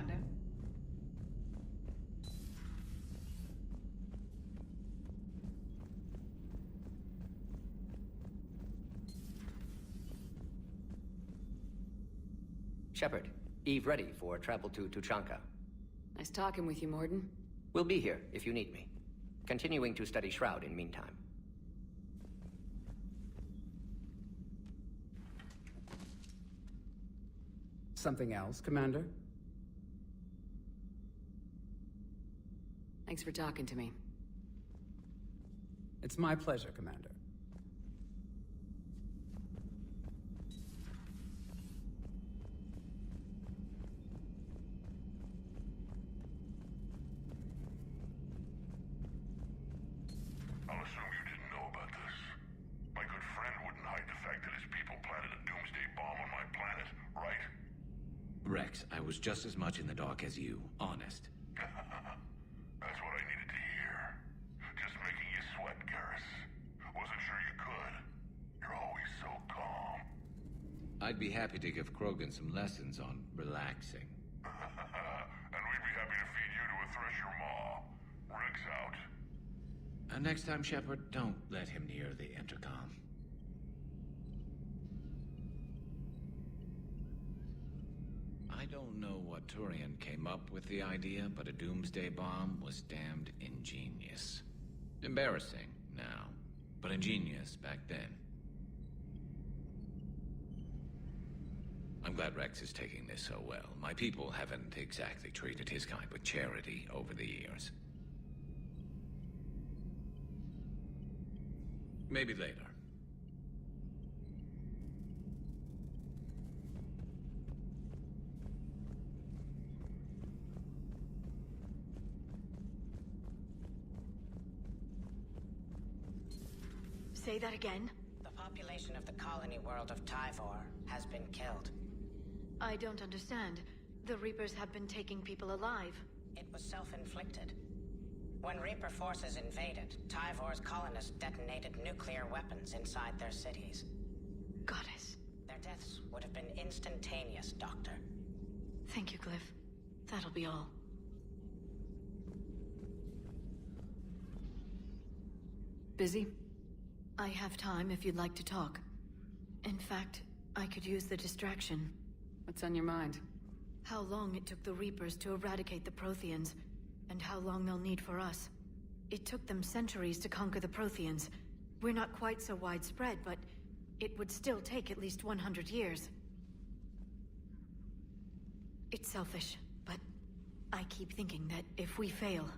Commander. Shepard, Eve ready for travel to Chonka. Nice talking with you, Morden. We'll be here if you need me. Continuing to study Shroud in meantime. Something else, Commander? Thanks for talking to me. It's my pleasure, Commander. I'll assume you didn't know about this. My good friend wouldn't hide the fact that his people planted a doomsday bomb on my planet, right? Rex, I was just as much in the dark as you, honest. That's what I needed to hear. Just making you sweat, Garrus. Wasn't sure you could. You're always so calm. I'd be happy to give Krogan some lessons on relaxing. And we'd be happy to feed you to a Thresher maw. Rex out. And next time, Shepard, don't let him near the intercom. I don't know what Torian came up with the idea, but a doomsday bomb was damned ingenious. Embarrassing now, but ingenious back then. I'm glad Rex is taking this so well. My people haven't exactly treated his kind with charity over the years. Maybe later. Say that again? The population of the colony world of Tyvor has been killed. I don't understand. The Reapers have been taking people alive. It was self-inflicted. When Reaper forces invaded, Tyvor's colonists detonated nuclear weapons inside their cities. Goddess. Their deaths would have been instantaneous, Doctor. Thank you, Glyph. That'll be all. Busy? I have time if you'd like to talk. In fact, I could use the distraction. What's on your mind? How long it took the Reapers to eradicate the Protheans, and how long they'll need for us. It took them centuries to conquer the Protheans. We're not quite so widespread, but it would still take at least 100 years. It's selfish, but I keep thinking that if we fail...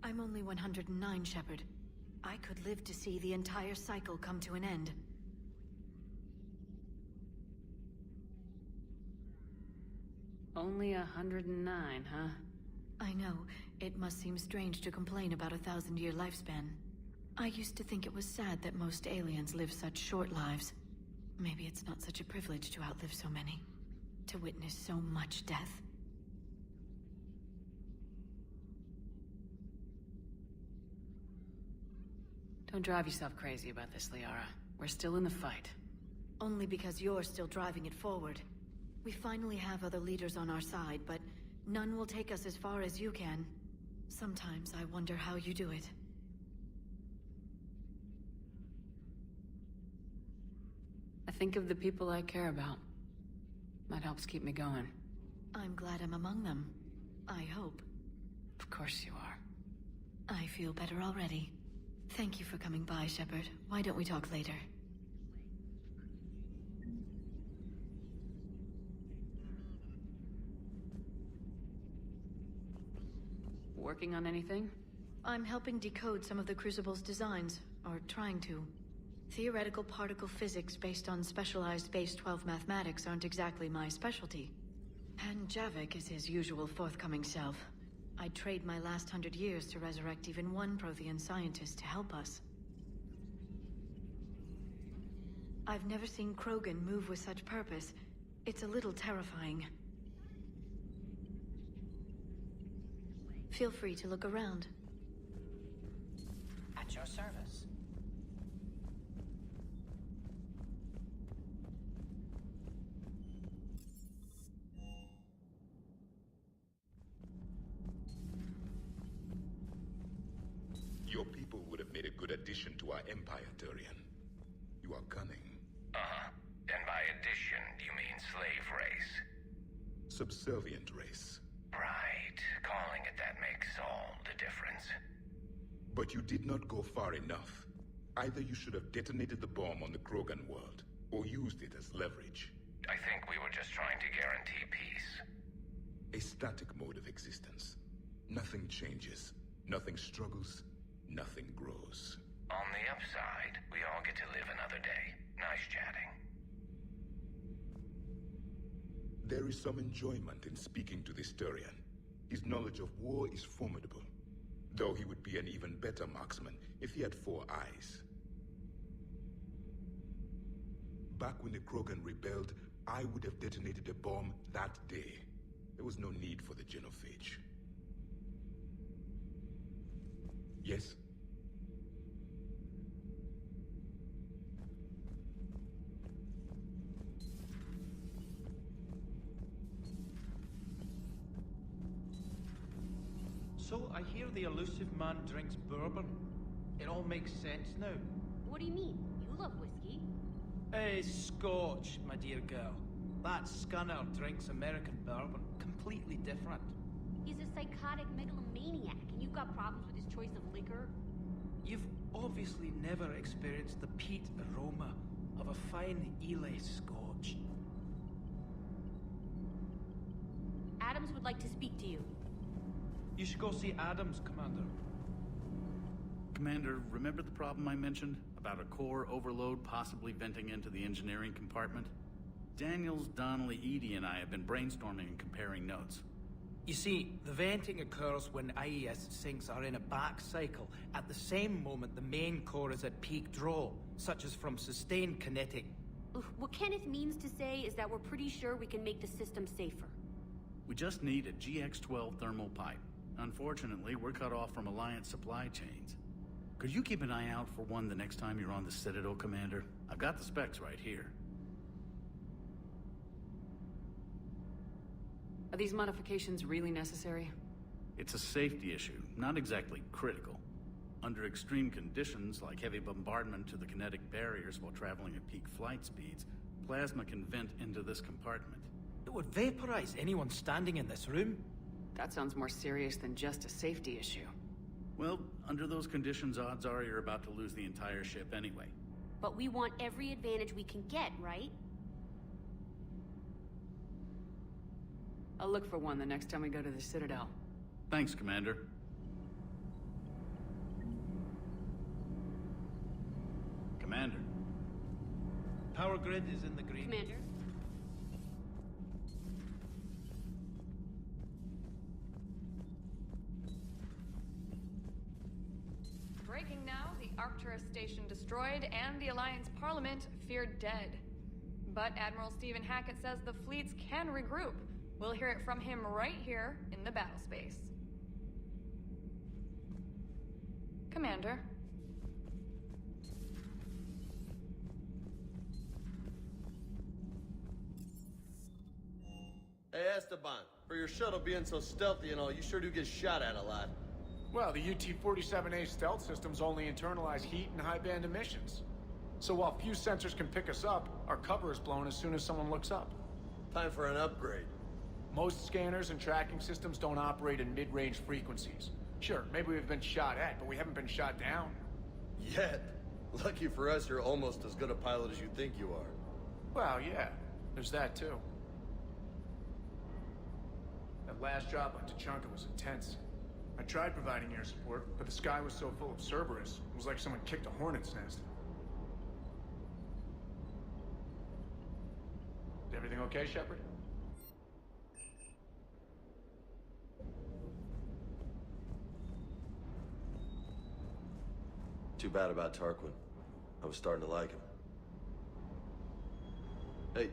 I'm only 109, Shepard. I could live to see the entire cycle come to an end. Only 109, huh? I know. It must seem strange to complain about a 1,000-year lifespan. I used to think it was sad that most aliens live such short lives. Maybe it's not such a privilege to outlive so many. To witness so much death. Don't drive yourself crazy about this, Liara. We're still in the fight. Only because you're still driving it forward. We finally have other leaders on our side, but none will take us as far as you can. Sometimes I wonder how you do it. I think of the people I care about. That helps keep me going. I'm glad I'm among them. I hope. Of course you are. I feel better already. Thank you for coming by, Shepard. Why don't we talk later? Working on anything? I'm helping decode some of the Crucible's designs, or trying to. Theoretical particle physics based on specialized base 12 mathematics aren't exactly my specialty. And Javik is his usual forthcoming self. I'd trade my last 100 years to resurrect even one Prothean scientist to help us. I've never seen Krogan move with such purpose. It's a little terrifying. Feel free to look around. At your service. addition to our empire, Torian. You are cunning. Uh-huh. And by addition, you mean slave race? Subservient race. Right. Calling it that makes all the difference. But you did not go far enough. Either you should have detonated the bomb on the Krogan world, or used it as leverage. I think we were just trying to guarantee peace. A static mode of existence. Nothing changes, nothing struggles, nothing grows. On the upside, we all get to live another day. Nice chatting. There is some enjoyment in speaking to this Torian. His knowledge of war is formidable, though he would be an even better marksman if he had 4 eyes. Back when the Krogan rebelled, I would have detonated a bomb that day. There was no need for the genophage. Yes? So I hear the elusive man drinks bourbon. It all makes sense now. What do you mean? You love whiskey. Hey, Scotch, my dear girl. That Scunner drinks American bourbon. Completely different. He's a psychotic megalomaniac, and you've got problems with his choice of liquor? You've obviously never experienced the peat aroma of a fine Ely Scotch. Adams would like to speak to you. You should go see Adams, Commander. Commander, remember the problem I mentioned? About a core overload possibly venting into the engineering compartment? Daniels, Donnelly, Edie, and I have been brainstorming and comparing notes. You see, the venting occurs when IES sinks are in a back cycle at the same moment the main core is at peak draw, such as from sustained kinetic. What Kenneth means to say is that we're pretty sure we can make the system safer. We just need a GX-12 thermal pipe. Unfortunately, we're cut off from Alliance supply chains. Could you keep an eye out for one the next time you're on the Citadel, Commander? I've got the specs right here. Are these modifications really necessary? It's a safety issue, not exactly critical. Under extreme conditions, like heavy bombardment to the kinetic barriers while traveling at peak flight speeds, plasma can vent into this compartment. It would vaporize anyone standing in this room. That sounds more serious than just a safety issue. Well, under those conditions, odds are you're about to lose the entire ship anyway. But we want every advantage we can get, right? I'll look for one the next time we go to the Citadel. Thanks, Commander. Commander. Power grid is in the green. Commander? Breaking now, the Arcturus station destroyed and the Alliance Parliament feared dead. But Admiral Stephen Hackett says the fleets can regroup. We'll hear it from him right here in the battle space. Commander. Hey, Esteban, for your shuttle being so stealthy and all, you sure do get shot at a lot. Well, the UT-47A stealth systems only internalize heat and high-band emissions. So while few sensors can pick us up, our cover is blown as soon as someone looks up. Time for an upgrade. Most scanners and tracking systems don't operate in mid-range frequencies. Sure, maybe we've been shot at, but we haven't been shot down. Yet. Lucky for us, you're almost as good a pilot as you think you are. Well, yeah. There's that, too. That last drop on Chonka was intense. I tried providing air support, but the sky was so full of Cerberus, it was like someone kicked a hornet's nest. Is everything okay, Shepard? Too bad about Tarquin. I was starting to like him. Hey.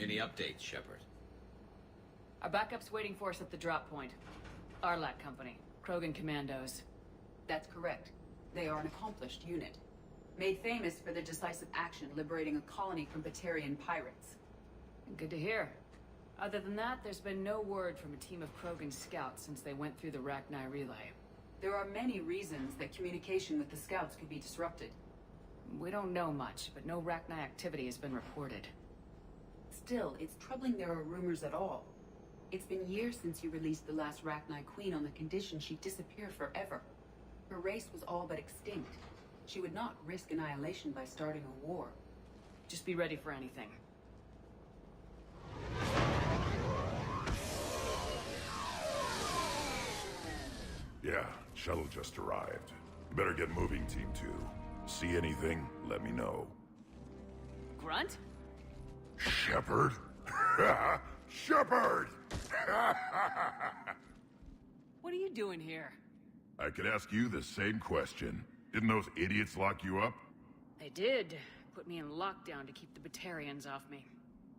Any updates, Shepard? Our backup's waiting for us at the drop point. Arlac Company, Krogan Commandos. That's correct. They are an accomplished unit. Made famous for their decisive action liberating a colony from Batarian pirates. Good to hear. Other than that, there's been no word from a team of Krogan scouts since they went through the Rachni relay. There are many reasons that communication with the scouts could be disrupted. We don't know much, but no Rachni activity has been reported. Still, it's troubling there are rumors at all. It's been years since you released the last Rachni Queen on the condition she'd disappear forever. Her race was all but extinct. She would not risk annihilation by starting a war. Just be ready for anything. Yeah, shuttle just arrived. You better get moving, Team 2. See anything, let me know. Grunt? Shepard? Shepard! What are you doing here? I could ask you the same question. Didn't those idiots lock you up? They did. Put me in lockdown to keep the Batarians off me.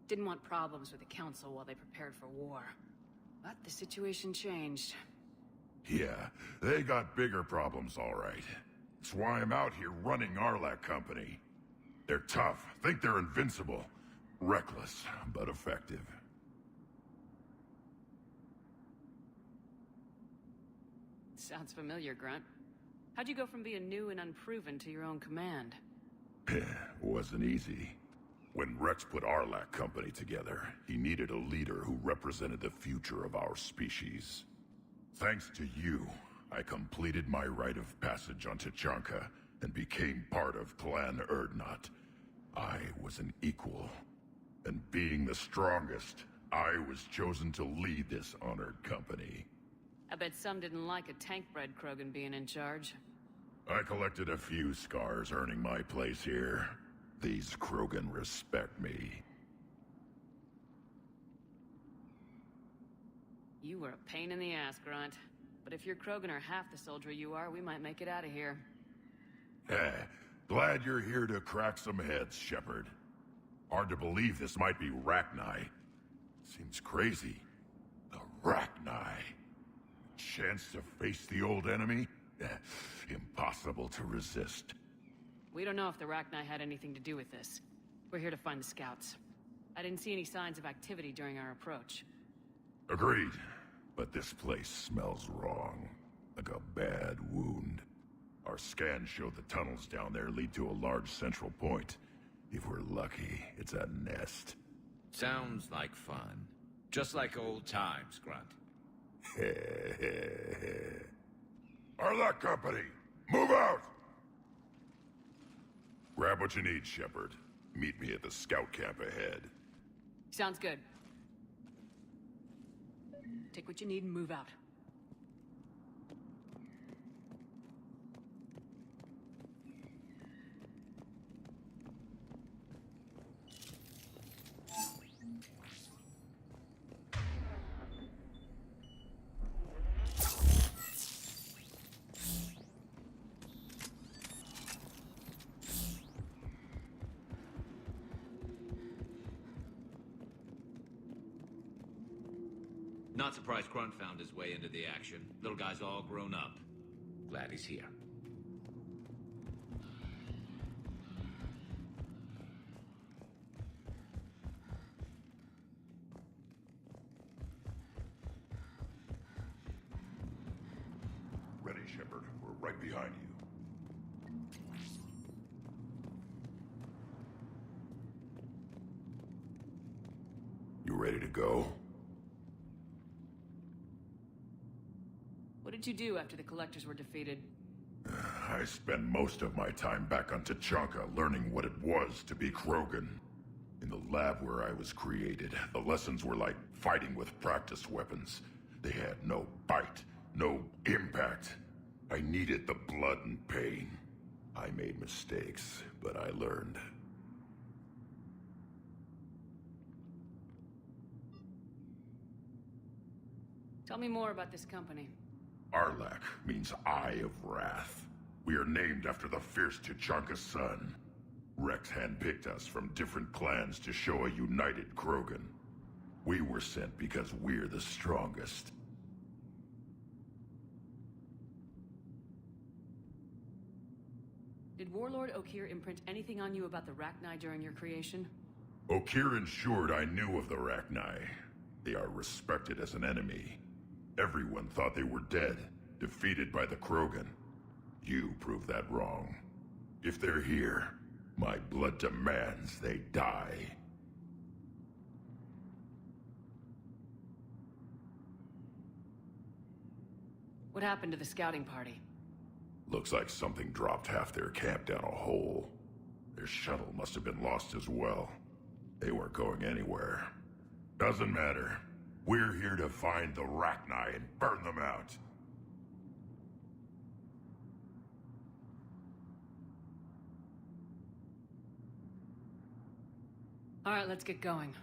Didn't want problems with the Council while they prepared for war. But the situation changed. Yeah, they got bigger problems, all right. That's why I'm out here running Arlac Company. They're tough, think they're invincible. Reckless, but effective. Sounds familiar, Grunt. How'd you go from being new and unproven to your own command? Wasn't easy. When Rex put Arlac Company together, he needed a leader who represented the future of our species. Thanks to you, I completed my rite of passage onto Chonka and became part of Clan Urdnot. I was an equal, and being the strongest, I was chosen to lead this honored company. I bet some didn't like a tank-bred Krogan being in charge. I collected a few scars earning my place here. These Krogan respect me. You were a pain in the ass, Grunt. But if your Krogan are half the soldier you are, we might make it out of here. Glad you're here to crack some heads, Shepard. Hard to believe this might be Rachni. Seems crazy. The Rachni. Chance to face the old enemy? Impossible to resist. We don't know if the Rachni had anything to do with this. We're here to find the scouts. I didn't see any signs of activity during our approach. Agreed. But this place smells wrong. Like a bad wound. Our scans show the tunnels down there lead to a large central point. If we're lucky, it's a nest. Sounds like fun. Just like old times, Grunt. Arlac Company, move out! Grab what you need, Shepard. Meet me at the scout camp ahead. Sounds good. Take what you need and move out. Not surprised Grunt found his way into the action. Little guy's all grown up. Glad he's here. Ready, Shepard. We're right behind you. You ready to go? What did you do after the Collectors were defeated? I spent most of my time back on Chonka learning what it was to be Krogan. In the lab where I was created, the lessons were like fighting with practice weapons. They had no bite, no impact. I needed the blood and pain. I made mistakes, but I learned. Tell me more about this company. Arlac means Eye of Wrath. We are named after the fierce Tuchanka sun. Rex handpicked us from different clans to show a united Krogan. We were sent because we're the strongest. Did Warlord Okeer imprint anything on you about the Rachni during your creation? Okeer ensured I knew of the Rachni. They are respected as an enemy. Everyone thought they were dead, defeated by the Krogan. You proved that wrong. If they're here, my blood demands they die. What happened to the scouting party? Looks like something dropped half their camp down a hole. Their shuttle must have been lost as well. They weren't going anywhere. Doesn't matter. We're here to find the Rachni and burn them out. All right, let's get going.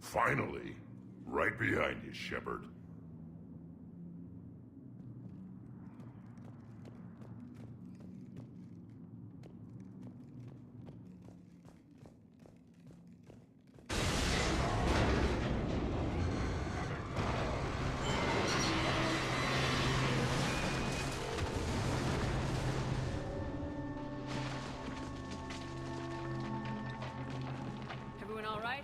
Finally. Right behind you, Shepard. Everyone all right?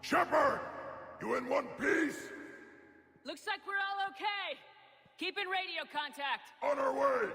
Shepard! You in one piece? Looks like we're all okay. Keep in radio contact. On our way!